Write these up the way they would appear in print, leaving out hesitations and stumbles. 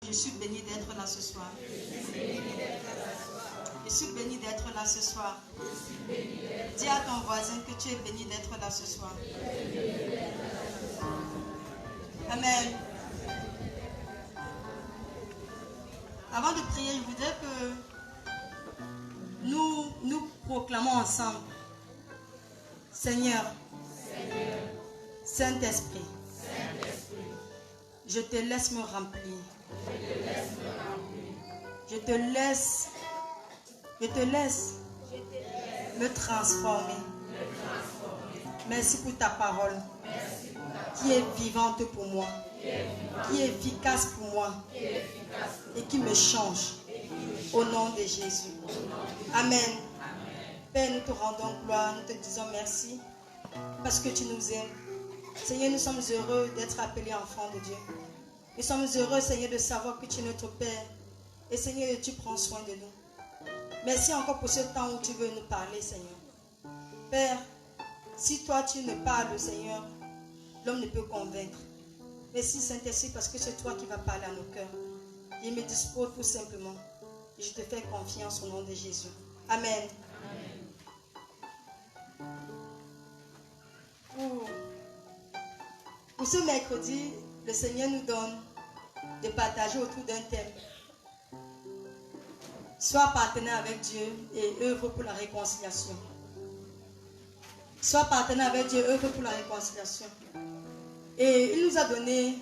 Je suis béni d'être là ce soir. Je suis béni d'être là ce soir. Dis à ton voisin que tu es béni d'être là ce soir. Amen. Avant de prier, je voudrais que nous proclamons ensemble. Seigneur, Saint-Esprit, je te laisse me remplir. Je te laisse me transformer. Merci pour ta parole qui est vivante pour moi, qui est efficace pour moi et qui me change. Au nom de Jésus. Amen. Père, nous te rendons gloire, nous te disons merci parce que tu nous aimes. Seigneur, nous sommes heureux d'être appelés enfants de Dieu. Nous sommes heureux, Seigneur, de savoir que tu es notre Père. Et Seigneur, tu prends soin de nous. Merci encore pour ce temps où tu veux nous parler, Seigneur. Père, si toi tu ne parles, Seigneur, l'homme ne peut convaincre. Merci Saint-Esprit parce que c'est toi qui vas parler à nos cœurs. Il me dispose tout simplement. Et je te fais confiance au nom de Jésus. Amen. Pour ce mercredi, le Seigneur nous donne de partager autour d'un thème. Sois partenaire avec Dieu et œuvre pour la réconciliation. Sois partenaire avec Dieu, œuvre pour la réconciliation. Et il nous a donné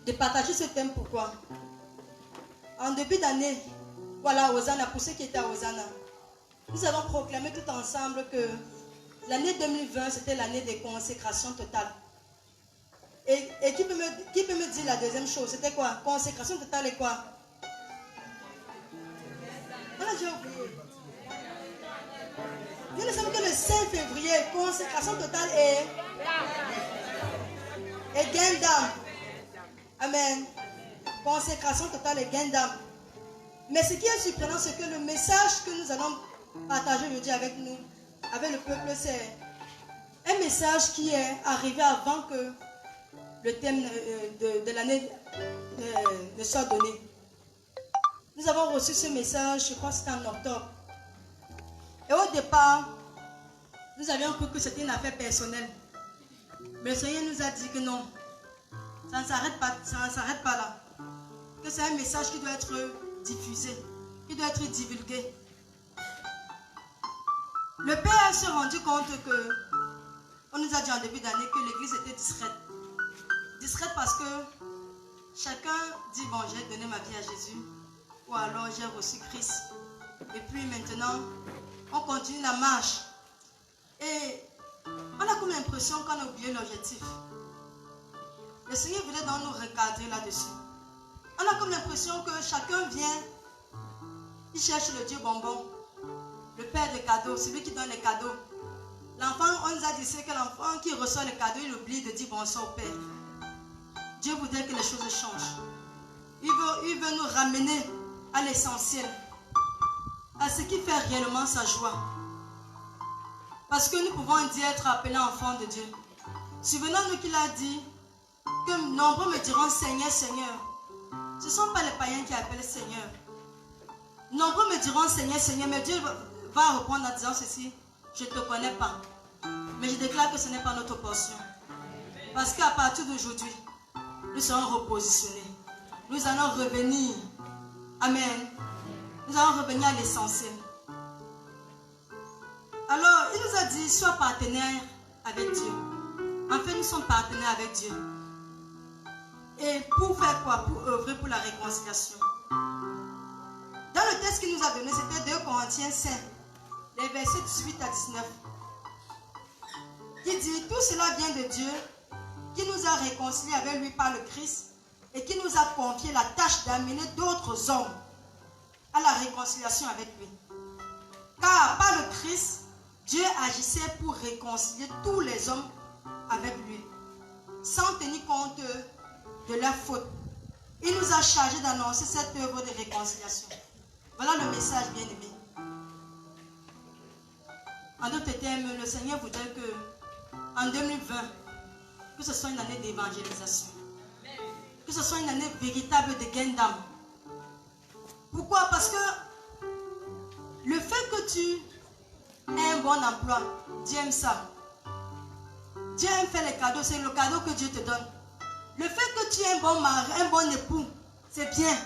de partager ce thème. Pourquoi? En début d'année, voilà, Hosanna, pour ceux qui étaient à Hosanna, nous avons proclamé tout ensemble que l'année 2020, c'était l'année des consécrations totales. Et qui peut me dire la deuxième chose? C'était quoi? Consécration totale et quoi? Voilà, j'ai oublié. Nous ne savons que le 5 février, consécration totale et gain d'âme. Amen. Consécration totale et gain d'âme. Mais ce qui est surprenant, c'est que le message que nous allons partager aujourd'hui avec nous, avec le peuple, c'est un message qui est arrivé avant que le thème de l'année ne soit donné. Nous avons reçu ce message, je crois que c'était en octobre. Et au départ, nous avions cru que c'était une affaire personnelle. Mais le Seigneur nous a dit que non, ça ne s'arrête pas là. Que c'est un message qui doit être diffusé, qui doit être divulgué. Le Père s'est rendu compte que, on nous a dit en début d'année que l'église était discrète. Discrète parce que chacun dit, bon, j'ai donné ma vie à Jésus, ou alors j'ai reçu Christ. Et puis maintenant, on continue la marche. Et on a comme l'impression qu'on a oublié l'objectif. Le Seigneur voulait donc nous recadrer là-dessus. On a comme l'impression que chacun vient, il cherche le Dieu bonbon, le Père des cadeaux, celui qui donne les cadeaux. L'enfant, on nous a dit, c'est que l'enfant qui reçoit les cadeaux, il oublie de dire bonsoir au Père. Dieu voudrait que les choses changent. Il veut nous ramener à l'essentiel, à ce qui fait réellement sa joie. Parce que nous pouvons dire être appelés enfants de Dieu. Souvenons-nous qu'il a dit que nombreux me diront Seigneur, Seigneur. Ce ne sont pas les païens qui appellent Seigneur. Nombreux me diront Seigneur, Seigneur, mais Dieu va répondre en disant ceci, je ne te connais pas. Mais je déclare que ce n'est pas notre portion. Parce qu'à partir d'aujourd'hui, nous serons repositionnés. Nous allons revenir. Amen. Nous allons revenir à l'essentiel. Alors, il nous a dit, sois partenaire avec Dieu. En fait, nous sommes partenaires avec Dieu. Et pour faire quoi? Pour œuvrer pour la réconciliation. Dans le texte qu'il nous a donné, c'était 2 Corinthiens 5, les versets 18 à 19. Qui dit, tout cela vient de Dieu, qui nous a réconciliés avec lui par le Christ et qui nous a confié la tâche d'amener d'autres hommes à la réconciliation avec lui. Car par le Christ, Dieu agissait pour réconcilier tous les hommes avec lui, sans tenir compte de leurs fautes. Il nous a chargés d'annoncer cette œuvre de réconciliation. Voilà le message, bien-aimé. En d'autres termes, le Seigneur voudrait que, en 2020, que ce soit une année d'évangélisation. Que que ce soit une année véritable de gain d'âme. Pourquoi? Parce que le fait que tu aies un bon emploi, Dieu aime ça. Dieu aime faire les cadeaux, c'est le cadeau que Dieu te donne. Le fait que tu aies un bon mari, un bon époux, c'est bien.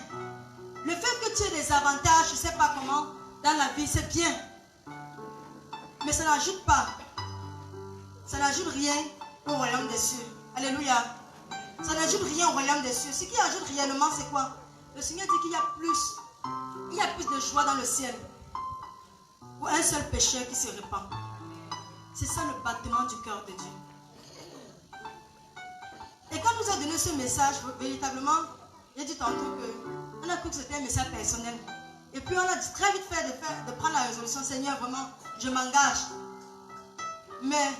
Le fait que tu aies des avantages, je ne sais pas comment, dans la vie, c'est bien. Mais ça n'ajoute pas. Ça n'ajoute rien au royaume des cieux. Alléluia. Ça n'ajoute rien au royaume des cieux. Ce qui ajoute réellement, c'est quoi? Le Seigneur dit qu'il y a plus. Il y a plus de joie dans le ciel pour un seul pécheur qui se répand. C'est ça le battement du cœur de Dieu. Et quand nous a donné ce message, véritablement, j'ai dit tantôt qu'on a cru que c'était un message personnel. Et puis on a dit très vite de prendre la résolution, Seigneur, vraiment, je m'engage. Mais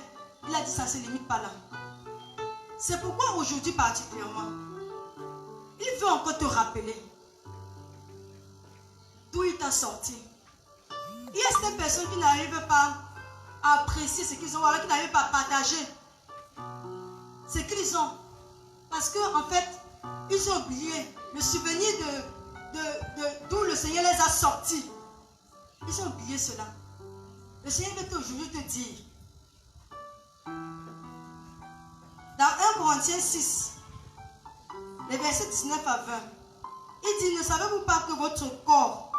il a dit ça ne se limite pas là. C'est pourquoi aujourd'hui particulièrement, il veut encore te rappeler d'où il t'a sorti. Il y a certaines personnes qui n'arrivent pas à apprécier ce qu'ils ont, alors qui n'arrivent pas à partager ce qu'ils ont. Parce qu'en fait, ils ont oublié le souvenir d'où le Seigneur les a sortis. Ils ont oublié cela. Le Seigneur veut aujourd'hui te dire, dans 1 Corinthiens 6, les versets 19 à 20, il dit, ne savez-vous pas que votre corps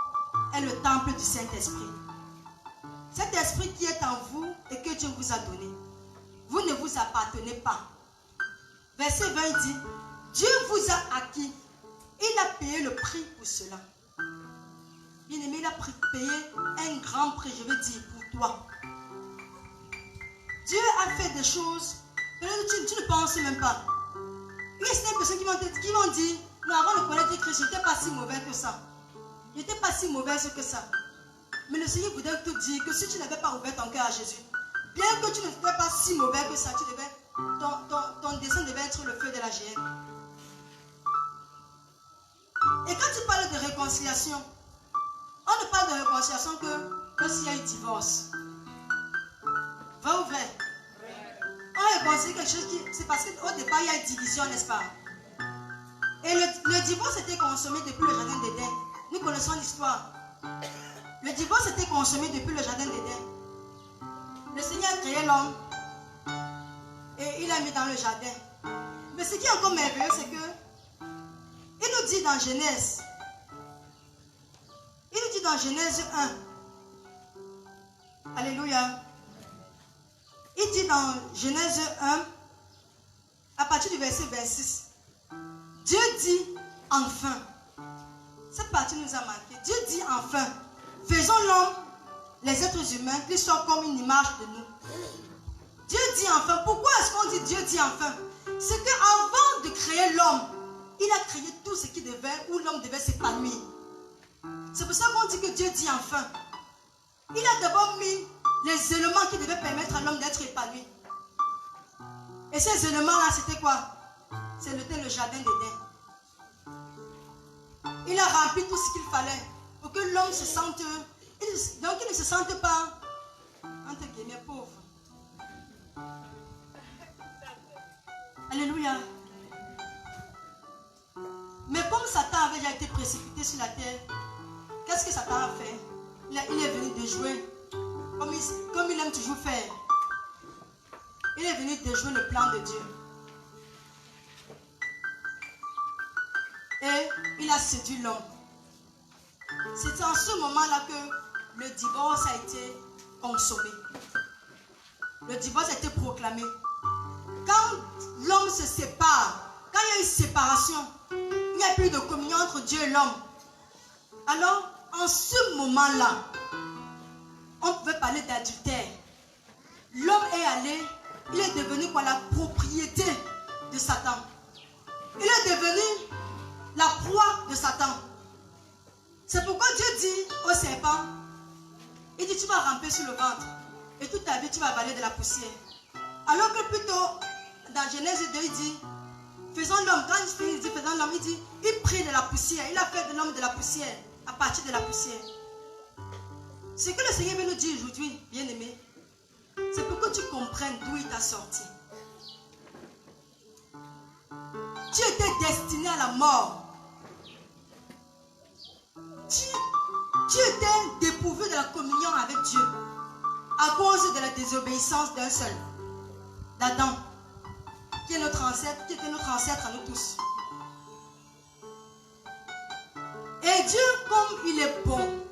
est le temple du Saint-Esprit? Cet esprit qui est en vous et que Dieu vous a donné, vous ne vous appartenez pas. Verset 20 dit, Dieu vous a acquis. Il a payé le prix pour cela. Bien-aimé, il a payé un grand prix, je veux dire, pour toi. Dieu a fait des choses que tu ne penses même pas. Il y a certaines personnes qui vont dire, non, avant de connaître Christ, je n'étais pas si mauvais que ça. Je n'étais pas si mauvaise que ça. Mais le Seigneur voudrait te dire que si tu n'avais pas ouvert ton cœur à Jésus, bien que tu n'étais pas si mauvais que ça, ton dessein devait être le feu de la géhenne. Et quand tu parles de réconciliation, on ne parle de réconciliation que s'il y a un divorce. Vrai ou vrai? On réconcilie quelque chose qui... C'est parce qu'au départ, il y a une division, n'est-ce pas? Et le divorce était consommé depuis le jardin d'Éden. Nous connaissons l'histoire. Le divorce était consommé depuis le jardin d'Éden. Le Seigneur a créé l'homme et il l'a mis dans le jardin. Mais ce qui est encore merveilleux, c'est que il nous dit dans Genèse, 1, alléluia, il dit dans Genèse 1, à partir du verset 26, Dieu dit enfin, cette partie nous a marqué, Dieu dit enfin, faisons l'homme, les êtres humains, qu'ils soient comme une image de nous. Dieu dit enfin, pourquoi est-ce qu'on dit Dieu dit enfin? C'est qu'avant de créer l'homme, il a créé tout ce qui devait, où l'homme devait s'épanouir. C'est pour ça qu'on dit que Dieu dit enfin. Il a d'abord mis les éléments qui devaient permettre à l'homme d'être épanoui. Et ces éléments-là, c'était quoi? C'était le jardin d'Éden. Il a rempli tout ce qu'il fallait pour que l'homme se sente... Donc il ne se sente pas, entre guillemets, pauvre. Alléluia. Mais comme Satan avait déjà été précipité sur la terre, qu'est-ce que Satan a fait? Il est venu déjouer, comme il aime toujours faire. Il est venu déjouer le plan de Dieu. Et il a séduit l'homme. C'est en ce moment-là que le divorce a été consommé. Le divorce a été proclamé. Quand l'homme se sépare, quand il y a une séparation, il n'y a plus de communion entre Dieu et l'homme. Alors, en ce moment-là, on pouvait parler d'adultère. L'homme est allé, il est devenu quoi? La propriété de Satan. Il est devenu la proie de Satan. C'est pourquoi Dieu dit au serpent, il dit, tu vas ramper sur le ventre et toute ta vie tu vas avaler de la poussière. Alors que plutôt, dans Genèse 2, il dit, faisons l'homme. Quand il dit faisons l'homme, il dit, il prit de la poussière. Il a fait de l'homme de la poussière, à partir de la poussière. Ce que le Seigneur veut nous dire aujourd'hui, bien-aimé, c'est pour que tu comprennes d'où il t'a sorti. tu étais destiné à la mort. Tu étais dépourvu de la communion avec Dieu à cause de la désobéissance d'un seul, d'Adam, qui est notre ancêtre, qui était notre ancêtre à nous tous. Et Dieu, comme il est bon,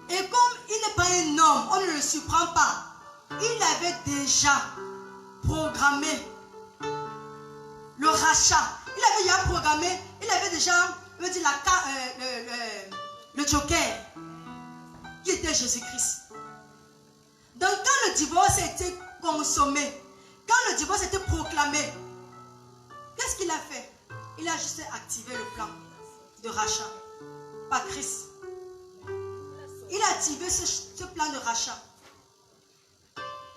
et comme il n'est pas un homme, on ne le surprend pas, il avait déjà programmé le rachat. Il avait déjà programmé, il avait déjà le joker, qui était Jésus-Christ. Donc quand le divorce a été consommé, quand le divorce a été proclamé, qu'est-ce qu'il a fait? Il a juste activé le plan de rachat par Christ. Il a activé ce plan de rachat.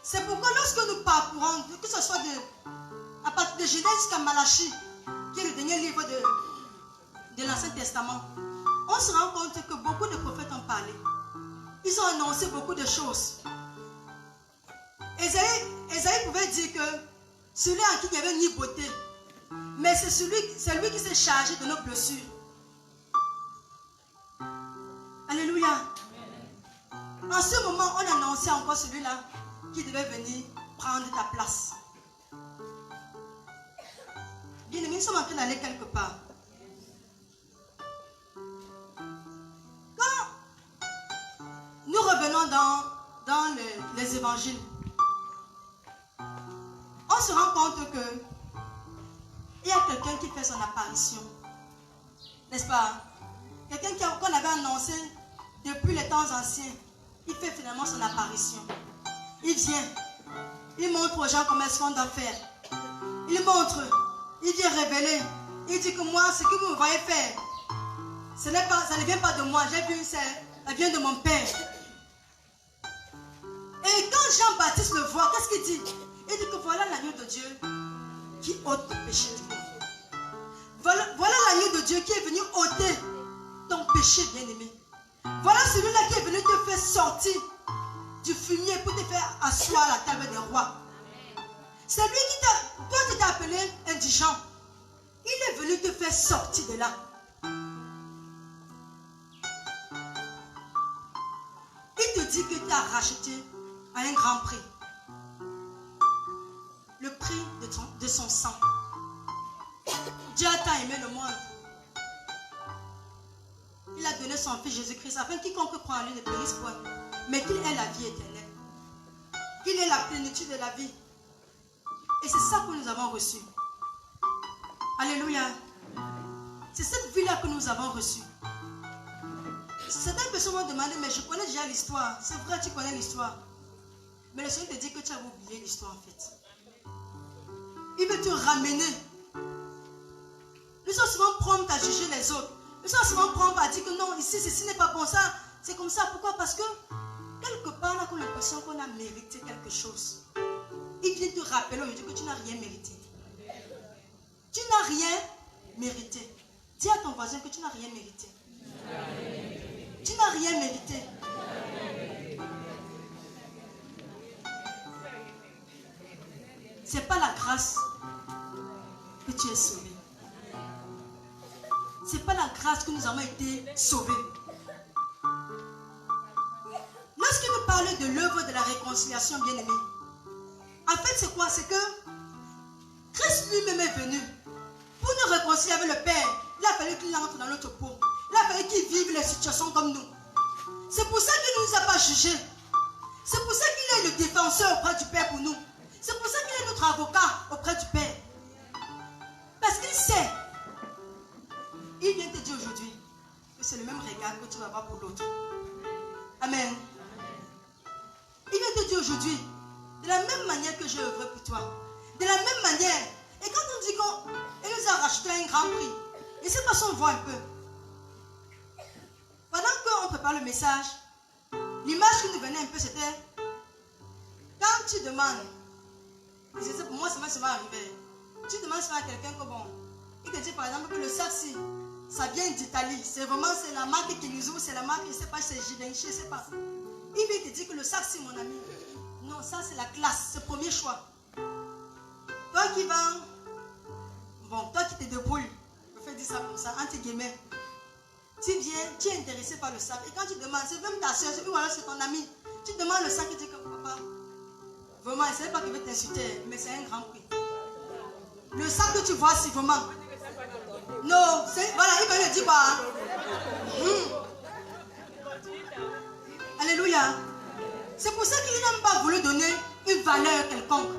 C'est pourquoi lorsque nous parcourons, que ce soit à partir de Genèse jusqu'à Malachie, qui est le dernier livre de l'Ancien Testament, on se rend compte que beaucoup de prophètes ont parlé. Ils ont annoncé beaucoup de choses. Ésaïe pouvait dire que celui en qui il n'y avait ni beauté, mais c'est lui qui s'est chargé de nos blessures. Alléluia. En ce moment, on annonçait encore celui-là qui devait venir prendre ta place. Bien aimés, nous sommes en train d'aller quelque part. Quand nous revenons dans les évangiles, on se rend compte que il y a quelqu'un qui fait son apparition. N'est-ce pas? Quelqu'un qu'on avait annoncé depuis les temps anciens. Il fait finalement son apparition. Il vient. Il montre aux gens comment est-ce qu'on doit faire. Il montre. Il vient révéler. Il dit que moi, ce que vous me voyez faire, ça ne vient pas de moi. J'ai vu, ça vient de mon Père. Et quand Jean-Baptiste le voit, qu'est-ce qu'il dit? Il dit que voilà l'agneau de Dieu qui ôte le péché du monde. Voilà l'agneau de Dieu qui est venu ôter ton péché, bien-aimé. Voilà celui-là qui est venu te faire sortir du fumier pour te faire asseoir à la table des rois. C'est lui qui toi tu t'es appelé indigent. Il est venu te faire sortir de là. Il te dit que tu as racheté à un grand prix. Le prix de son sang. Dieu a tant aimé le monde. Il a donné son Fils Jésus-Christ afin que quiconque prend en lui ne périsse point, mais qu'il ait la vie éternelle. Qu'il ait la plénitude de la vie. Et c'est ça que nous avons reçu. Alléluia. C'est cette vie-là que nous avons reçue. Certaines personnes m'ont demandé, mais je connais déjà l'histoire. C'est vrai, tu connais l'histoire. Mais le Seigneur te dit que tu as oublié l'histoire en fait. Il veut te ramener. Nous sommes souvent prompts à juger les autres. Nous sommes souvent prompts à dire que non, ici, ceci n'est pas bon, ça, c'est comme ça. Pourquoi? Parce que, quelque part, on a l'impression qu'on a mérité quelque chose. Il vient te rappeler aujourd'hui que tu n'as rien mérité. Tu n'as rien mérité. Dis à ton voisin que tu n'as rien mérité. Tu n'as rien mérité. C'est pas la grâce que tu es sauvé. C'est pas la grâce que nous avons été sauvés. Lorsqu'il nous parle de l'œuvre de la réconciliation, bien-aimé, en fait c'est quoi? C'est que Christ lui-même est venu pour nous réconcilier avec le Père. Il a fallu qu'il entre dans notre peau. Il a fallu qu'il vive les situations comme nous. C'est pour ça qu'il ne nous a pas jugés. C'est pour ça qu'il est le défenseur auprès du Père pour nous. C'est pour ça qu'il est notre avocat auprès du Père. Parce qu'il sait. Il vient te dire aujourd'hui que c'est le même regard que tu vas avoir pour l'autre. Amen. Il vient te dire aujourd'hui, de la même manière que j'ai œuvré pour toi, de la même manière. Et quand on dit qu'il nous a racheté un grand prix, et cette façon on voit un peu. Pendant qu'on prépare le message, l'image qui nous venait un peu c'était, quand tu demandes, et c'est pour moi ça m'est arrivé, tu demandes ça à quelqu'un que bon, il te dit par exemple que le sac-ci, ça vient d'Italie. C'est vraiment, c'est la marque qui nous ouvre, c'est la marque, je ne sais pas, c'est Givenchy, je ne sais pas. Il vient te dire que le sac, c'est mon ami. Non, ça, c'est la classe, c'est le premier choix. Toi qui vas Bon, toi qui te débrouilles, je fais dire ça comme ça, entre guillemets. Tu viens, tu es intéressé par le sac. Et quand tu demandes, c'est même ta soeur, ou alors c'est ton ami. Tu demandes le sac et tu dis que papa, vraiment, ce n'est pas que je vais t'insulter, mais c'est un grand prix. Le sac que tu vois, c'est vraiment. Non, voilà, il va le dire quoi. Alléluia. C'est pour ça qu'il n'a même pas voulu donner une valeur quelconque.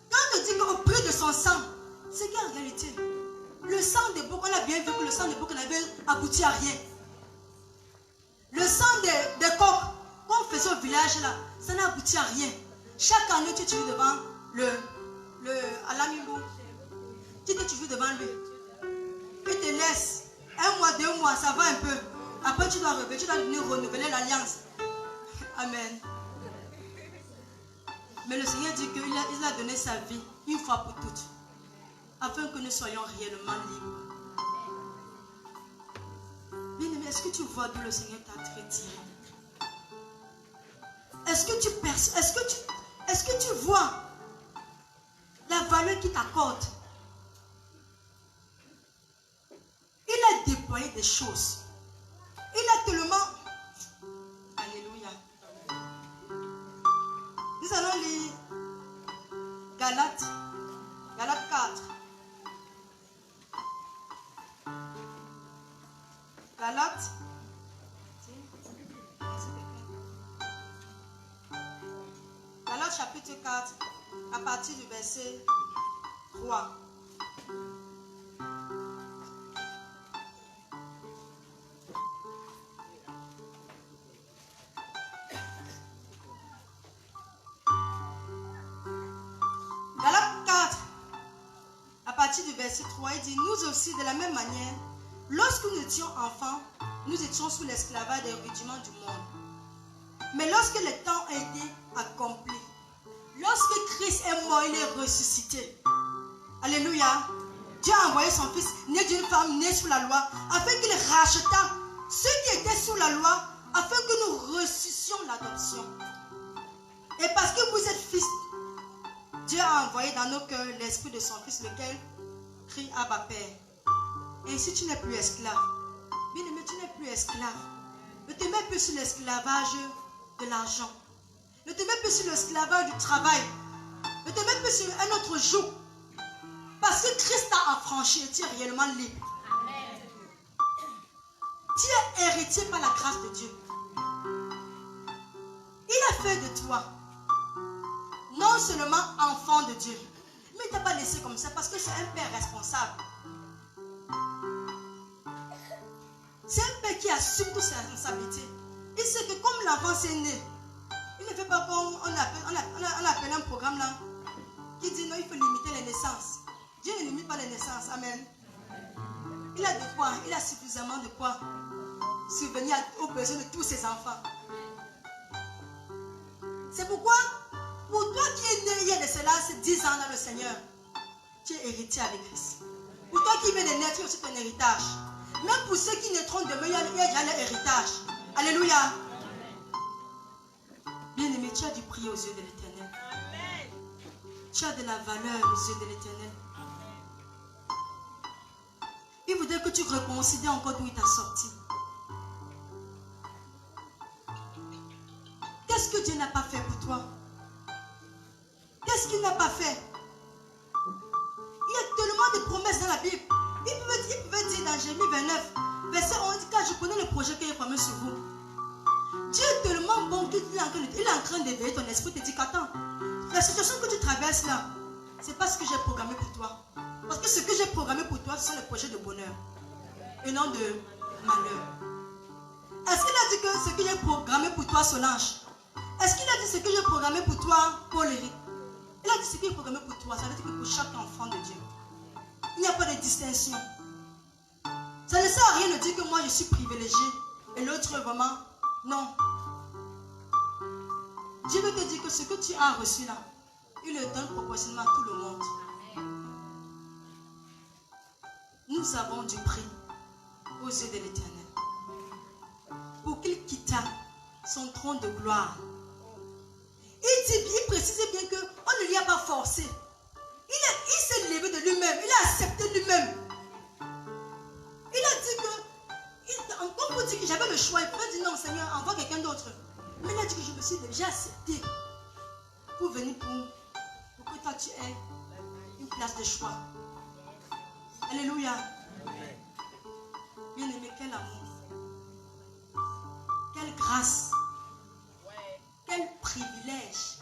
Quand on te dit qu'au prix de son sang, c'est qu'en réalité, le sang des boucs, on a bien vu que le sang des boucs n'avait abouti à rien. Le sang des coqs qu'on faisait au village là, ça n'a abouti à rien. Chaque année, tu te trouves devant à l'amibou. Tu te trouves devant lui. Il te laisse 1 mois, 2 mois, ça va un peu. Après, tu dois revenir, tu dois venir renouveler l'alliance. Amen. Mais le Seigneur dit qu'il a donné sa vie une fois pour toutes, afin que nous soyons réellement libres. Bien-aimé, est-ce que tu vois d'où le Seigneur t'a traité? Est-ce que tu vois la valeur qu'il t'accorde? Il a déployé des choses. Il a tellement... Alléluia. Nous allons lire Galates 4. Galates. Galates chapitre 4, à partir du verset 3. Galates 4, à partir du verset 3, il dit, nous aussi de la même manière, lorsque nous étions enfants, nous étions sous l'esclavage des rudiments du monde. Mais lorsque le temps a été accompli, lorsque Christ est mort, il est ressuscité. Alléluia. Dieu a envoyé son fils, né d'une femme, né sous la loi, afin qu'il racheta ceux qui étaient sous la loi, afin que nous ressuscitions l'adoption. Et parce que vous êtes fils, Dieu a envoyé dans nos cœurs l'esprit de son fils, lequel crie Abba Père. Et ainsi tu n'es plus esclave. Bien aimé, tu n'es plus esclave. Ne te mets plus sur l'esclavage de l'argent. Ne te mets plus sur l'esclavage du travail. Ne te mets plus sur un autre joug. Parce que Christ t'a affranchi et tu es réellement libre. Amen. Tu es héritier par la grâce de Dieu. Il a fait de toi non seulement enfant de Dieu, mais il ne t'a pas laissé comme ça parce que c'est un père responsable. C'est un père qui assume toutes ses responsabilités. Il sait que comme l'enfant s'est né, il ne fait pas comme on appelle un programme là qui dit non, il faut limiter les naissances. Dieu ne limite pas les naissances. Amen. Il a de quoi, il a suffisamment de quoi subvenir aux besoins de tous ses enfants. C'est pourquoi, pour toi qui es né il y a de cela, c'est 10 ans dans le Seigneur, tu es héritier avec Christ. Pour toi qui viens de naître, tu as aussi ton héritage. Même pour ceux qui naîtront demain, il y a déjà leur héritage. Alléluia. Bien-aimé, tu as du prix aux yeux de l'Éternel. Tu as de la valeur aux yeux de l'Éternel. Il voudrait que tu reconsidères encore d'où il t'a sorti. Qu'est-ce que Dieu n'a pas fait pour toi? Qu'est-ce qu'il n'a pas fait? Il y a tellement de promesses dans la Bible. Il pouvait dire dans Jérémie 29, verset 11, car je connais le projet qu'il a promis sur vous. Dieu est tellement bon qu'il est en train d'éveiller ton esprit, te dit qu'attends, la situation que tu traverses là, c'est pas ce que j'ai programmé pour toi. Parce que ce que j'ai programmé pour toi, ce sont les projets de bonheur et non de malheur. Est-ce qu'il a dit que ce que j'ai programmé pour toi, Solange? Est-ce qu'il a dit ce que j'ai programmé pour toi, Paul-Éric? Il a dit ce qu'il a programmé pour toi. Ça veut dire que pour chaque enfant de Dieu, il n'y a pas de distinction. Ça ne sert à rien de dire que moi je suis privilégié et l'autre vraiment. Non. Dieu veut te dire que ce que tu as reçu là, il le donne proportionnellement à tout le monde. Nous avons du prix aux yeux de l'Éternel. Pour qu'il quitta son trône de gloire. Il précisait bien qu'on ne lui a pas forcé. Il s'est levé de lui-même. Il a accepté lui-même. Il a dit que, comme vous dites que j'avais le choix, il pouvait dire non, Seigneur, envoie quelqu'un d'autre. Mais il a dit que je me suis déjà accepté pour venir pour que toi tu aies une place de choix. Alléluia. Bien-aimé, quel amour. Quelle grâce. Quel privilège.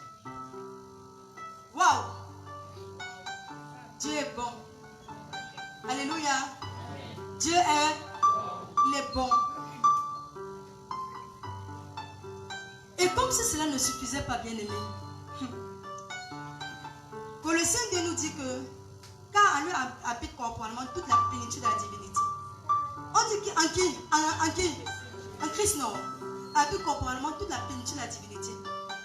Waouh. Dieu est bon. Alléluia. Dieu est bon. Et comme si cela ne suffisait pas, bien aimé, Colossiens 2 nous dit que car en lui habite corporellement toute la plénitude de la divinité. On dit qu'en qui? En Christ, non. Habite corporellement toute la plénitude de la divinité.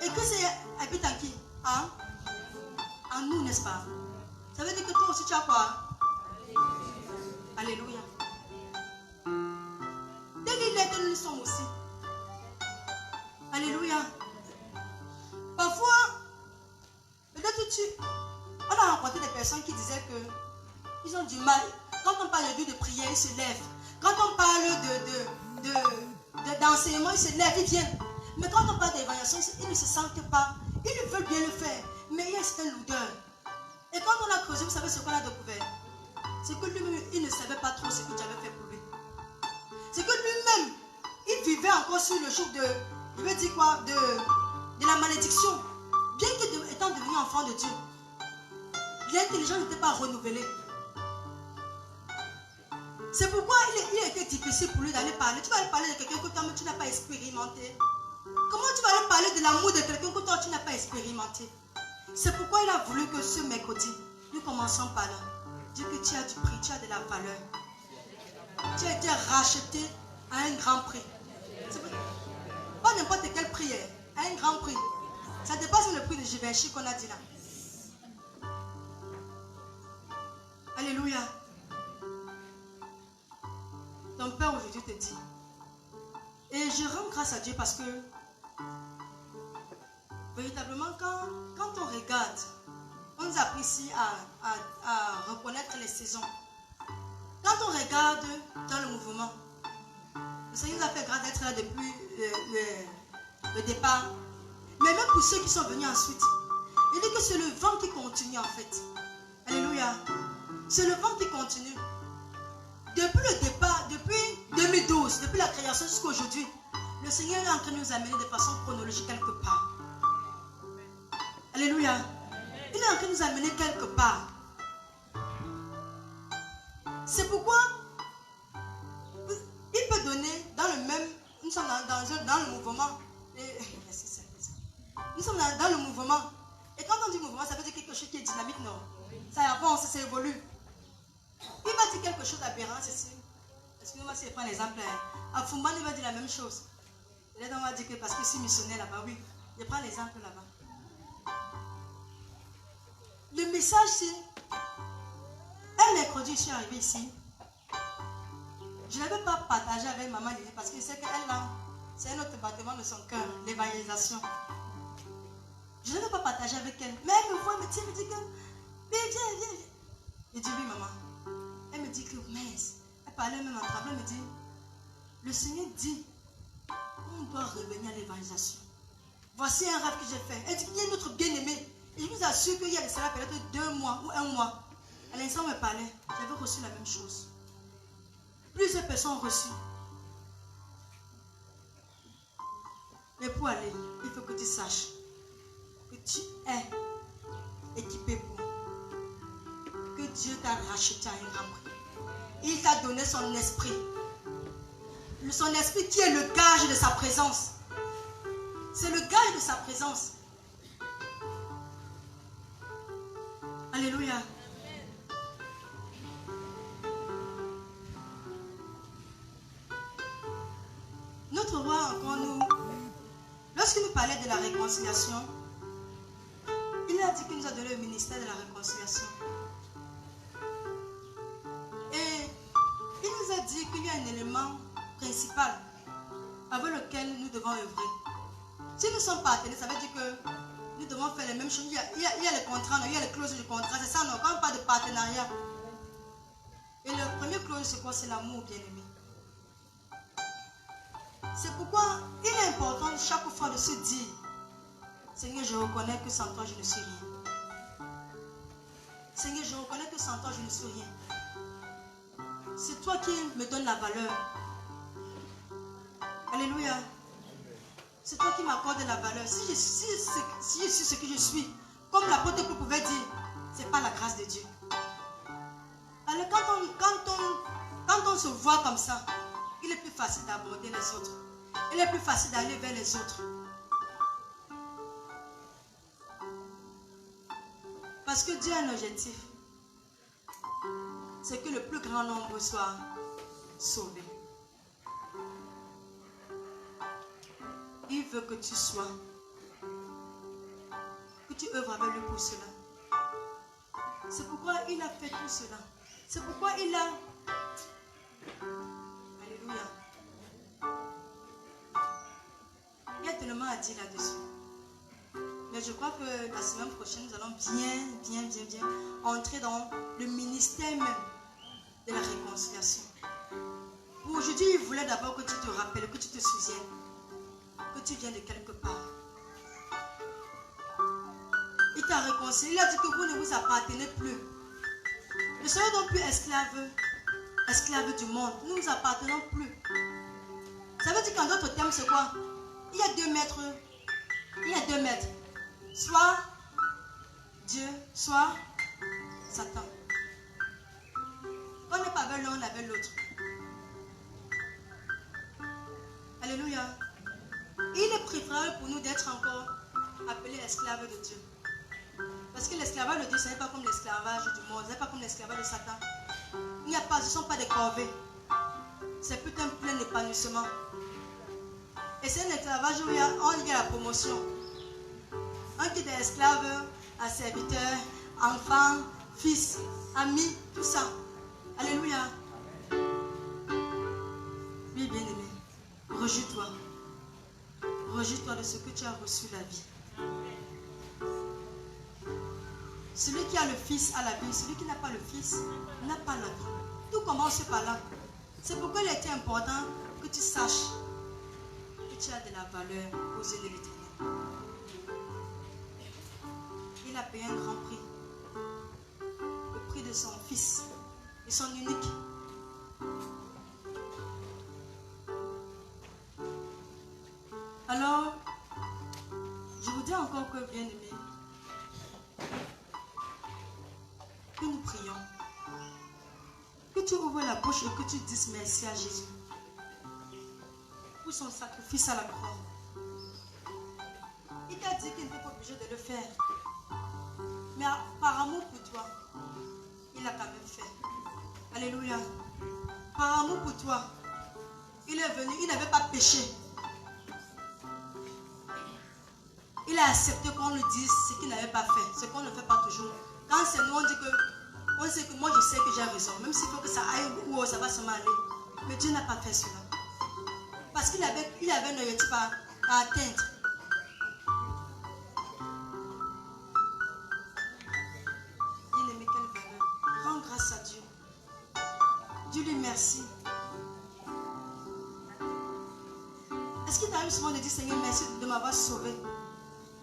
Et que c'est habite en qui? En nous, n'est-ce pas? Ça veut dire que toi aussi tu as quoi? Alléluia. Dès qu'il est, nous sommes aussi. Alléluia. Parfois, peut-être on a rencontré des personnes qui disaient que ils ont du mal. Quand on parle de prière, ils se lèvent. Quand on parle d'enseignement, ils se lèvent, ils viennent. Mais quand on parle d'évaluation, ils ne se sentent pas. Ils veulent bien le faire. Mais il y a cette lourdeur. Et quand on a creusé, vous savez ce qu'on a découvert? C'est que lui-même, il ne savait pas trop ce que tu avais fait pour lui. C'est que lui-même, il vivait encore sur le joug de, je veux dire quoi, de la malédiction. Bien qu'étant devenu enfant de Dieu, l'intelligence n'était pas renouvelée. C'est pourquoi il a été difficile pour lui d'aller parler. Tu vas aller parler de quelqu'un que toi tu n'as pas expérimenté. Comment tu vas aller parler de l'amour de quelqu'un que toi tu n'as pas expérimenté? C'est pourquoi il a voulu que ce mercredi, nous commençons par là. Dieu que tu as du prix, tu as de la valeur. Tu as été racheté à un grand prix. Pas n'importe quel prix, à un grand prix. Ça dépasse le prix de Givenchy qu'on a dit là. Alléluia. Ton Père aujourd'hui te dit. Et je rends grâce à Dieu parce que véritablement quand on regarde, on nous a appris ici à reconnaître les saisons. Quand on regarde dans le mouvement, le Seigneur nous a fait grâce d'être là depuis le départ. Mais même pour ceux qui sont venus ensuite, il dit que c'est le vent qui continue en fait. Alléluia. C'est le vent qui continue. Depuis le départ, depuis 2012, depuis la création jusqu'à aujourd'hui, le Seigneur est en train de nous amener de façon chronologique quelque part. Alléluia. Il est en train de nous amener quelque part. C'est pourquoi il peut donner dans le même... Nous sommes dans le mouvement. Nous sommes dans le mouvement. Et quand on dit mouvement, ça veut dire quelque chose qui est dynamique, non? Ça avance, ça évolue. Il va dire quelque chose d'aberrant, ceci. Excusez-moi si je prends l'exemple. À Fumban, il va dire la même chose. Et là, on va dire que parce que c'est missionnaire là-bas, oui. Je prends l'exemple là-bas. Le message, c'est... Un mercredi, je suis arrivée ici. Je ne l'avais pas partagé avec maman Lily parce que c'est qu'elle là, c'est un autre bâtiment de son cœur, l'évangélisation. Je ne l'avais pas partagé avec elle. Mais elle me voit, elle me dit que... Viens. Je dis oui, maman. Elle me dit que, mince. Elle parlait même en tremblant, elle me dit, le Seigneur dit, on doit revenir à l'évangélisation. Voici un rêve que j'ai fait. Elle dit qu'il y a notre bien-aimé. Et je vous assure qu'il y a de cela peut-être 2 mois ou 1 mois. À l'instant où elle parlait, j'avais reçu la même chose. Plusieurs personnes ont reçu. Mais pour aller, il faut que tu saches que tu es équipé pour. Que Dieu t'a racheté à un grand prix. Il t'a donné son esprit. Son esprit qui est le gage de sa présence. C'est le gage de sa présence. Alléluia. Notre roi encore nous, lorsqu'il nous parlait de la réconciliation, il a dit qu'il nous a donné le ministère de la réconciliation. Et il nous a dit qu'il y a un élément principal avec lequel nous devons œuvrer. Si nous sommes partenaires, ça veut dire que Nous devons faire les mêmes choses. Il y a les contrats, il y a les clauses de contrat. C'est ça, non? Quand on parle de partenariat. Et le premier clause, c'est quoi? C'est l'amour, bien-aimé. C'est pourquoi il est important chaque fois de se dire, Seigneur, je reconnais que sans toi, je ne suis rien. Seigneur, je reconnais que sans toi, je ne suis rien. C'est toi qui me donnes la valeur. Alléluia. C'est toi qui m'accordes la valeur. Si je suis ce que je suis, comme l'apôtre pouvait dire, c'est pas la grâce de Dieu. Alors quand on se voit comme ça, il est plus facile d'aborder les autres. Il est plus facile d'aller vers les autres. Parce que Dieu a un objectif. C'est que le plus grand nombre soit sauvé. Il veut que tu sois. Que tu œuvres avec lui pour cela. C'est pourquoi il a fait tout cela. C'est pourquoi il a... Alléluia. Il y a tellement à dire là-dessus. Mais je crois que la semaine prochaine, nous allons bien entrer dans le ministère même de la réconciliation. Aujourd'hui, il voulait d'abord que tu te rappelles, que tu te souviennes que tu viens de quelque part. Il t'a réconcilié. Il a dit que vous ne vous appartenez plus. Ne soyez donc plus esclaves du monde. Nous ne nous appartenons plus. Ça veut dire qu'en d'autres termes, c'est quoi? Il y a deux maîtres. Il y a deux maîtres. Soit Dieu, soit Satan. On n'est pas avec l'un, on est avec l'autre. Alléluia. Il est préférable pour nous d'être encore appelés esclaves de Dieu. Parce que l'esclavage de Dieu, ce n'est pas comme l'esclavage du monde, ce n'est pas comme l'esclavage de Satan. Il n'y a pas, ce ne sont pas des corvées. C'est plutôt un plein épanouissement. Et c'est un esclavage où il y a la promotion. Un qui est esclave à serviteur, enfant, fils, ami, tout ça. Alléluia. Oui, bien-aimé, rejouis-toi. Rejouis-toi de ce que tu as reçu la vie. Celui qui a le Fils a la vie. Celui qui n'a pas le Fils n'a pas la vie. Tout commence par là. C'est pourquoi il était important que tu saches que tu as de la valeur aux yeux de l'Éternel. Il a payé un grand prix. Le prix de son Fils. Et son unique. Alors, je vous dis encore que, bien aimé, que nous prions. Que tu ouvres la bouche et que tu dises merci à Jésus pour son sacrifice à la croix. Il t'a dit qu'il n'était pas obligé de le faire. Mais par amour pour toi, il a quand même fait. Alléluia. Par amour pour toi, il est venu, il n'avait pas péché. Il a accepté qu'on lui dise ce qu'il n'avait pas fait, ce qu'on ne fait pas toujours. Quand c'est nous, on sait que moi je sais que j'ai raison, même s'il faut que ça aille ou ça va se aller. Mais Dieu n'a pas fait cela. Parce qu'il avait un objectif à atteindre. Bien-aimé, quelle valeur. Rends grâce à Dieu. Dis-lui merci. Est-ce qu'il t'arrive souvent de dire Seigneur, merci de m'avoir sauvé?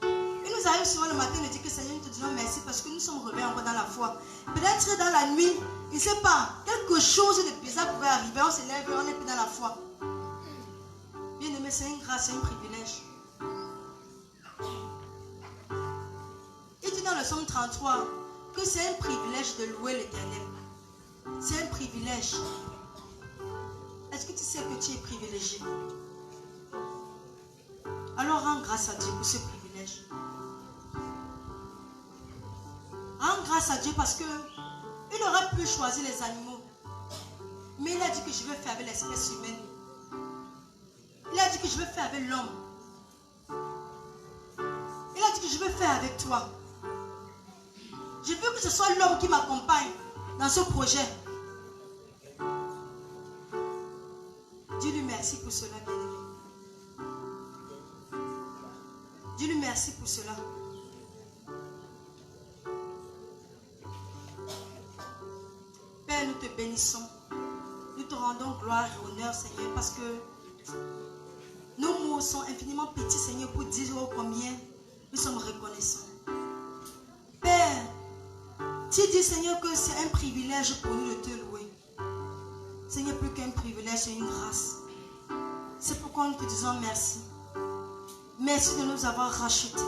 Il nous arrive souvent le matin de dire que Seigneur, nous te disons merci parce que nous sommes réveillés encore dans la foi. Peut-être dans la nuit, il ne sait pas, quelque chose de bizarre pouvait arriver, on se lève et on n'est plus dans la foi. Bien aimé, c'est une grâce, c'est un privilège. Il dit dans le psaume 33 que c'est un privilège de louer l'Éternel. C'est un privilège. Est-ce que tu sais que tu es privilégié? Alors rends grâce à Dieu pour ce privilège. Rends grâce à Dieu parce que il aurait pu choisir les animaux. Mais il a dit que je veux faire avec l'espèce humaine. Il a dit que je veux faire avec l'homme. Il a dit que je veux faire avec toi. Je veux que ce soit l'homme qui m'accompagne dans ce projet. Dis-lui merci pour cela, bien-aimé. Dis-lui merci pour cela. bénissons. Nous te rendons gloire et honneur, Seigneur, parce que nos mots sont infiniment petits, Seigneur, pour dire combien nous sommes reconnaissants. Père, tu dis, Seigneur, que c'est un privilège pour nous de te louer. Seigneur, plus qu'un privilège, c'est une grâce. C'est pourquoi nous te disons merci. Merci de nous avoir rachetés.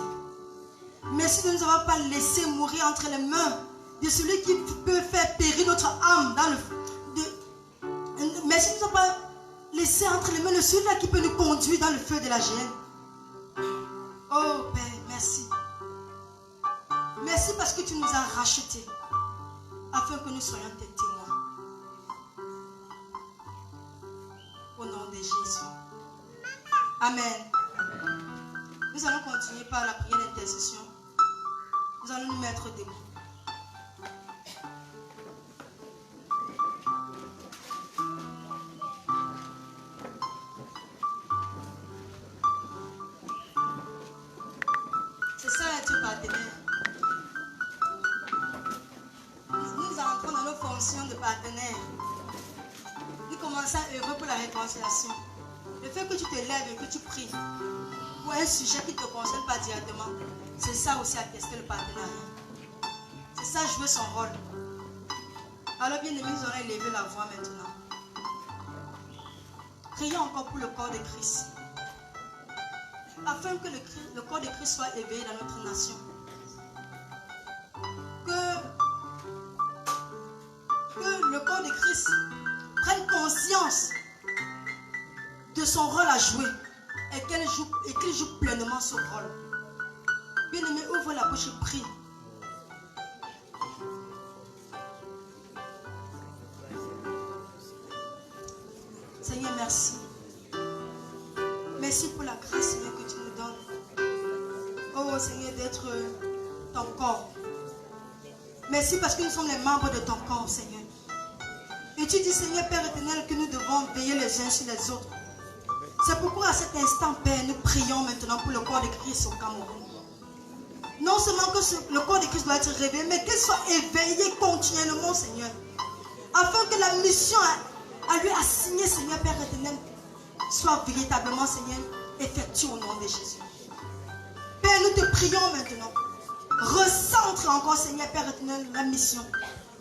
Merci de ne nous avoir pas laissé mourir entre les mains de celui qui peut faire périr notre âme dans le merci de ne nous avoir pas laissé entre les mains de celui-là qui peut nous conduire dans le feu de la géhenne. Oh Père, merci. Merci parce que tu nous as rachetés afin que nous soyons tes témoins. Au nom de Jésus. Amen. Nous allons continuer par la prière d'intercession. Nous allons nous mettre debout. C'est ça être partenaire. Nous entrons dans nos fonctions de partenaire. Nous commençons heureux pour la réconciliation. Le fait que tu te lèves et que tu pries pour un sujet qui ne te concerne pas directement, c'est ça aussi attester le partenariat. C'est ça jouer son rôle. Alors bien aimés, nous allons élever la voix maintenant. Prions encore pour le corps de Christ. Afin que le corps de Christ soit éveillé dans notre nation. Que le corps de Christ prenne conscience de son rôle à jouer et qu'il joue pleinement son rôle. Bien-aimé, ouvre la bouche et prie. Seigneur, merci. Merci pour la grâce, Seigneur, que tu nous donnes. Oh Seigneur, d'être ton corps. Merci parce que nous sommes les membres de ton corps, Seigneur. Et tu dis, Seigneur Père éternel, que nous devons veiller les uns sur les autres. C'est pourquoi à cet instant, Père, nous prions maintenant pour le corps de Christ au Cameroun. Non seulement que le corps de Christ doit être réveillé, mais qu'il soit éveillé continuellement, Seigneur. Afin que la mission à lui assignée, Seigneur Père éternel, soit véritablement, Seigneur, effectuée au nom de Jésus. Père, nous te prions maintenant. Recentre encore, Seigneur Père éternel, la mission.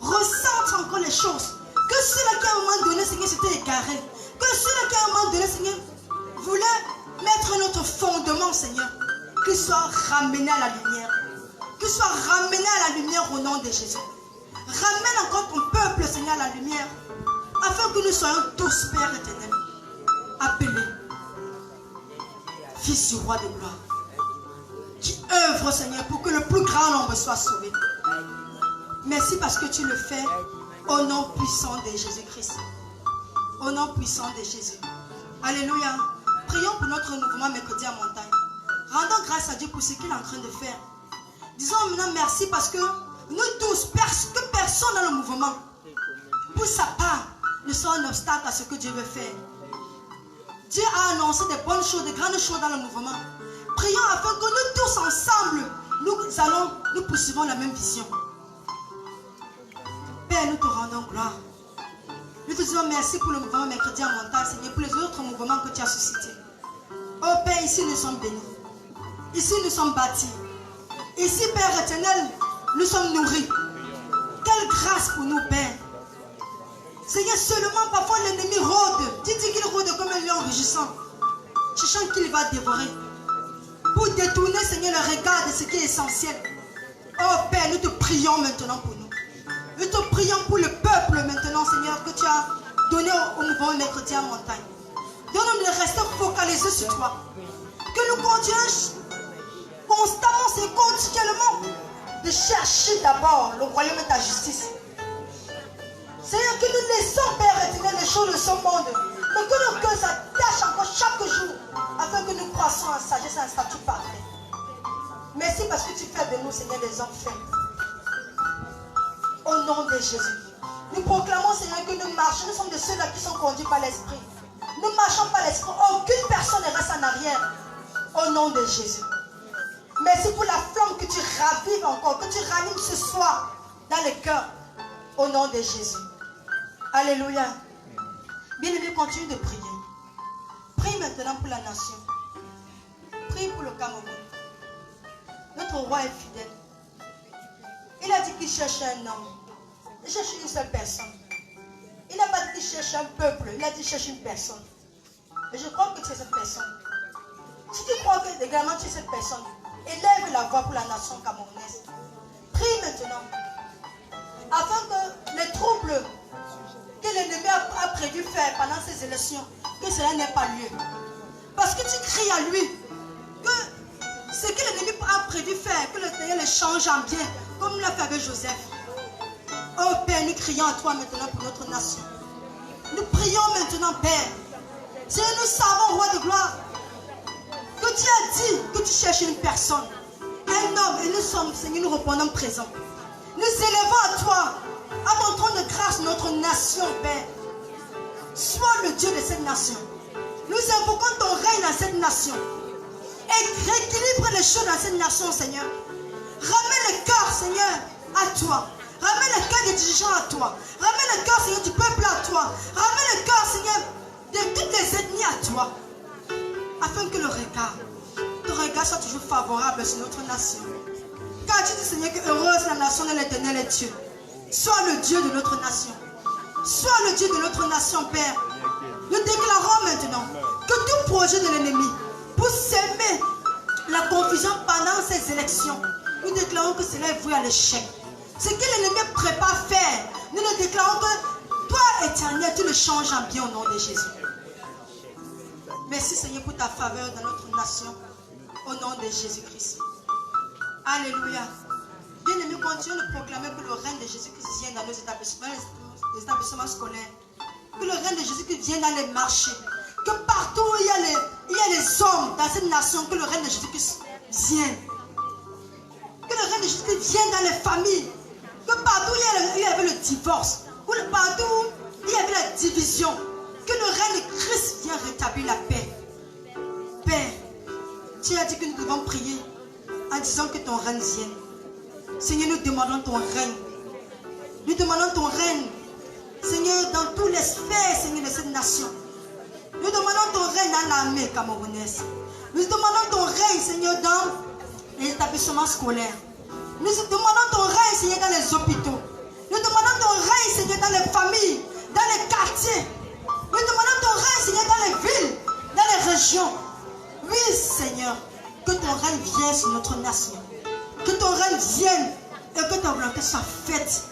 Recentre encore les choses. Que ceux-là qui à un moment donné, Seigneur, s'étaient égarés. Que ceux-là qui à un moment donné, Seigneur, voulaient mettre notre fondement, Seigneur, qu'il soit ramené à la lumière. Qu'il soit ramené à la lumière au nom de Jésus. Ramène encore ton peuple, Seigneur, à la lumière. Afin que nous soyons tous, Père éternel, appelés fils du roi de gloire. Qui œuvre, Seigneur, pour que le plus grand nombre soit sauvé. Merci parce que tu le fais au nom puissant de Jésus-Christ. Au nom puissant de Jésus. Alléluia. Prions pour notre mouvement mercredi à montagne. Rendons grâce à Dieu pour ce qu'il est en train de faire. Disons maintenant merci parce que nous tous, que personne dans le mouvement, pour sa part, ne soit un obstacle à ce que Dieu veut faire. Dieu a annoncé des bonnes choses, des grandes choses dans le mouvement. Prions afin que nous tous ensemble, nous poursuivons la même vision. Père, nous te rendons gloire. Nous te disons merci pour le mouvement mercredi à montagne, Seigneur, pour les autres mouvements que tu as suscités. Oh Père, ici nous sommes bénis. Ici nous sommes bâtis. Ici, Père éternel, nous sommes nourris. Quelle grâce pour nous, Père. Seigneur, seulement parfois l'ennemi rôde. Tu dis qu'il rôde comme un lion rugissant, cherchant qu'il va dévorer. Pour détourner, Seigneur, le regard de ce qui est essentiel. Oh Père, nous te prions maintenant pour nous. Nous te prions pour le peuple maintenant, Seigneur, que tu as donné au mouvement mercredi à montagne. Donne-nous de rester focalisés sur toi. Que nous continuions constamment, c'est continuellement de chercher d'abord le royaume et ta justice. Seigneur, que nous laissons, Père éternel, les choses de ce monde, mais que nos cœurs s'attachent encore chaque jour, afin que nous croissions en sagesse et en statut parfait. Merci parce que tu fais de nous, Seigneur, des hommes faits. Au nom de Jésus. Nous proclamons, Seigneur, que nous marchons, nous sommes de ceux-là qui sont conduits par l'Esprit. Nous ne marchons pas l'Esprit, aucune personne ne reste en arrière. Au nom de Jésus. Merci pour la flamme que tu ravives encore, que tu ranimes ce soir dans les cœurs. Au nom de Jésus. Alléluia. Bien-aimé, continue de prier. Prie maintenant pour la nation. Prie pour le Cameroun. Notre roi est fidèle. Il a dit qu'il cherchait un homme. Il cherche une seule personne. Il n'a pas dit qu'il cherche un peuple. Il a dit qu'il cherche une personne. Et je crois que c'est cette personne. Si tu crois que également tu es cette personne, élève la voix pour la nation camerounaise. Prie maintenant. Afin que les troubles que l'ennemi a prévu faire pendant ces élections, que cela n'ait pas lieu. Parce que tu cries à lui que ce que l'ennemi a prévu faire, que le Seigneur le change en bien, comme l'a fait avec Joseph. Oh Père, nous crions à toi maintenant pour notre nation. Nous prions maintenant, Père. Seigneur, nous savons, roi de gloire, que tu as dit que tu cherches une personne, un homme, et nous sommes, Seigneur, nous répondons présent. Nous élevons à toi, à mon trône de grâce, notre nation, Père. Sois le Dieu de cette nation. Nous invoquons ton règne dans cette nation. Et rééquilibre les choses dans cette nation, Seigneur. Ramène le cœur, Seigneur, à toi. Ramène le cœur des dirigeants à toi. Ramène le cœur, Seigneur, du peuple à toi. Ramène le cœur, Seigneur, de toutes les ethnies à toi. Afin que ton regard soit toujours favorable sur notre nation. Car tu dis, Seigneur, que heureuse la nation de l'Éternel est Dieu. Sois le Dieu de notre nation. Sois le Dieu de notre nation, Père. Nous déclarons maintenant que tout projet de l'ennemi pour s'aimer la confusion pendant ces élections, nous déclarons que cela est voué à l'échec. Ce que l'ennemi prépare faire, nous le déclarons que toi, Éternel, tu le changes en bien au nom de Jésus. Merci, Seigneur, pour ta faveur dans notre nation, au nom de Jésus-Christ. Alléluia. Bien-aimés, continuons de proclamer que le règne de Jésus-Christ vient dans nos établissements scolaires. Que le règne de Jésus-Christ vient dans les marchés. Que partout où il y a les hommes dans cette nation, que le règne de Jésus-Christ vienne. Que le règne de Jésus-Christ vienne dans les familles. Que partout où il y avait le divorce, ou partout où il y avait la division, que le règne de Christ vienne rétablir la paix. Père, tu as dit que nous devons prier en disant que ton règne vienne. Seigneur, nous demandons ton règne. Nous demandons ton règne, Seigneur, dans tous les sphères, Seigneur, de cette nation. Nous demandons ton règne dans l'armée camerounaise. Nous demandons ton règne, Seigneur, dans les établissements scolaires. Nous demandons ton règne, Seigneur, dans les hôpitaux. Nous demandons ton règne, Seigneur, dans les familles, dans les quartiers. Nous demandons ton règne, Seigneur, dans les villes, dans les régions. Oui, Seigneur, que ton règne vienne sur notre nation. Que ton règne vienne et que ta volonté soit faite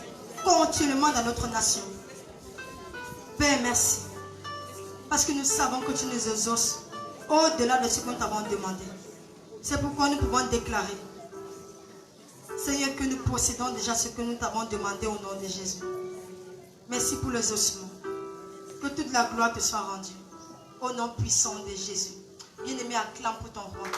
continuellement dans notre nation. Père, merci. Parce que nous savons que tu nous exauces au-delà de ce que nous t'avons demandé. C'est pourquoi nous pouvons déclarer, Seigneur, que nous possédons déjà ce que nous t'avons demandé au nom de Jésus. Merci pour les ossements. Que toute la gloire te soit rendue. Au nom puissant de Jésus. Bien-aimé, acclame pour ton roi.